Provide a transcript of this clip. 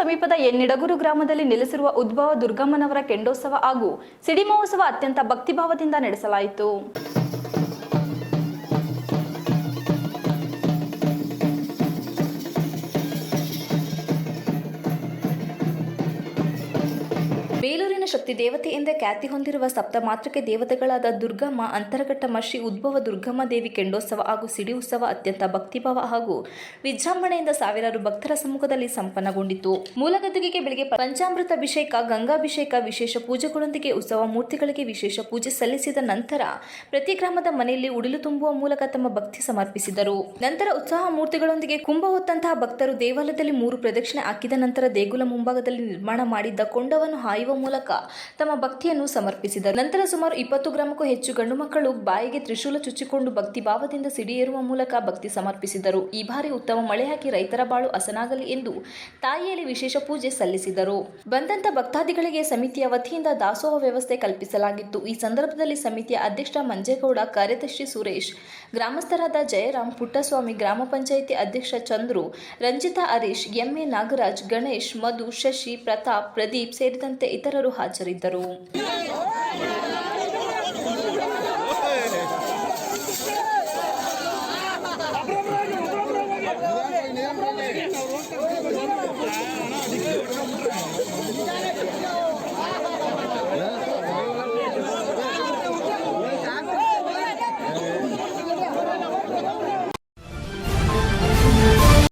ಸಮೀಪದ ಎನ್ನಿಡಗೂರು ಗ್ರಾಮದಲ್ಲಿ ನೆಲೆಸಿರುವ ಉದ್ಭವ ದುರ್ಗಮ್ಮನವರ ಕೆಂಡೋತ್ಸವ ಹಾಗೂ ಸಿಡಿ ಮಹೋತ್ಸವ ಅತ್ಯಂತ ಭಕ್ತಿಭಾವದಿಂದ ನಡೆಸಲಾಯಿತು. ಬೇಲೂರಿನ ಶಕ್ತಿ ದೇವತೆ ಎಂದೇ ಖ್ಯಾತಿ ಹೊಂದಿರುವ ಸಪ್ತಮಾತೃಕೆ ದೇವತೆಗಳಾದ ದುರ್ಗಮ್ಮ, ಅಂತರಘಟ್ಟಮ್ಮ, ಶ್ರೀ ಉದ್ಭವ ದುರ್ಗಮ್ಮ ದೇವಿ ಕೆಂಡೋತ್ಸವ ಹಾಗೂ ಸಿಡಿ ಉತ್ಸವ ಅತ್ಯಂತ ಭಕ್ತಿಭಾವ ಹಾಗೂ ವಿಜೃಂಭಣೆಯಿಂದ ಸಾವಿರಾರು ಭಕ್ತರ ಸಮ್ಮುಖದಲ್ಲಿ ಸಂಪನ್ನಗೊಂಡಿತು. ಮೂಲಗದ್ದುಗೆಗೆ ಬೆಳಗ್ಗೆ ಪಂಚಾಮೃತ ಅಭಿಷೇಕ, ಗಂಗಾಭಿಷೇಕ, ವಿಶೇಷ ಪೂಜೆಗಳೊಂದಿಗೆ ಉತ್ಸವ ಮೂರ್ತಿಗಳಿಗೆ ವಿಶೇಷ ಪೂಜೆ ಸಲ್ಲಿಸಿದ ನಂತರ ಪ್ರತಿ ಗ್ರಾಮದ ಮನೆಯಲ್ಲಿ ಉಡಿಲು ತುಂಬುವ ಮೂಲಕ ತಮ್ಮ ಭಕ್ತಿ ಸಮರ್ಪಿಸಿದರು. ನಂತರ ಉತ್ಸವ ಮೂರ್ತಿಗಳೊಂದಿಗೆ ಕುಂಭ ಹೊತ್ತಂತಹ ಭಕ್ತರು ದೇವಾಲಯದಲ್ಲಿ 3 ಪ್ರದಕ್ಷಿಣೆ ಹಾಕಿದ ನಂತರ ದೇಗುಲ ಮುಂಭಾಗದಲ್ಲಿ ನಿರ್ಮಾಣ ಮಾಡಿದ್ದ ಕೊಂಡವನ್ನು ಹಾಯುವ ಮೂಲಕ ತಮ್ಮ ಭಕ್ತಿಯನ್ನು ಸಮರ್ಪಿಸಿದರು. ನಂತರ ಸುಮಾರು 20 ಗ್ರಾಮಕ್ಕೂ ಹೆಚ್ಚು ಗಂಡು ಮಕ್ಕಳು ಬಾಯಿಗೆ ತ್ರಿಶೂಲ ಚುಚ್ಚಿಕೊಂಡು ಭಕ್ತಿ ಭಾವದಿಂದ ಸಿಡಿಯೇರುವ ಮೂಲಕ ಭಕ್ತಿ ಸಮರ್ಪಿಸಿದರು. ಈ ಬಾರಿ ಉತ್ತಮ ಮಳೆ ಹಾಕಿ ರೈತರ ಬಾಳು ಹಸನಾಗಲಿ ಎಂದು ತಾಯಿಯಲ್ಲಿ ವಿಶೇಷ ಪೂಜೆ ಸಲ್ಲಿಸಿದರು. ಬಂದಂತ ಭಕ್ತಾದಿಗಳಿಗೆ ಸಮಿತಿಯ ವತಿಯಿಂದ ದಾಸೋಹ ವ್ಯವಸ್ಥೆ ಕಲ್ಪಿಸಲಾಗಿತ್ತು. ಈ ಸಂದರ್ಭದಲ್ಲಿ ಸಮಿತಿಯ ಅಧ್ಯಕ್ಷ ಮಂಜೇಗೌಡ, ಕಾರ್ಯದರ್ಶಿ ಸುರೇಶ್, ಗ್ರಾಮಸ್ಥರಾದ ಜಯರಾಮ್, ಪುಟ್ಟಸ್ವಾಮಿ, ಗ್ರಾಮ ಪಂಚಾಯಿತಿ ಅಧ್ಯಕ್ಷ ಚಂದ್ರು, ರಂಜಿತಾ, ಹರೀಶ್, ಎಂಎ ನಾಗರಾಜ್, ಗಣೇಶ್, ಮಧು, ಶಶಿ, ಪ್ರತಾಪ್, ಪ್ರದೀಪ್ ಸೇರಿದಂತೆ ಇತರರು ಹಾಜರಿದ್ದರು.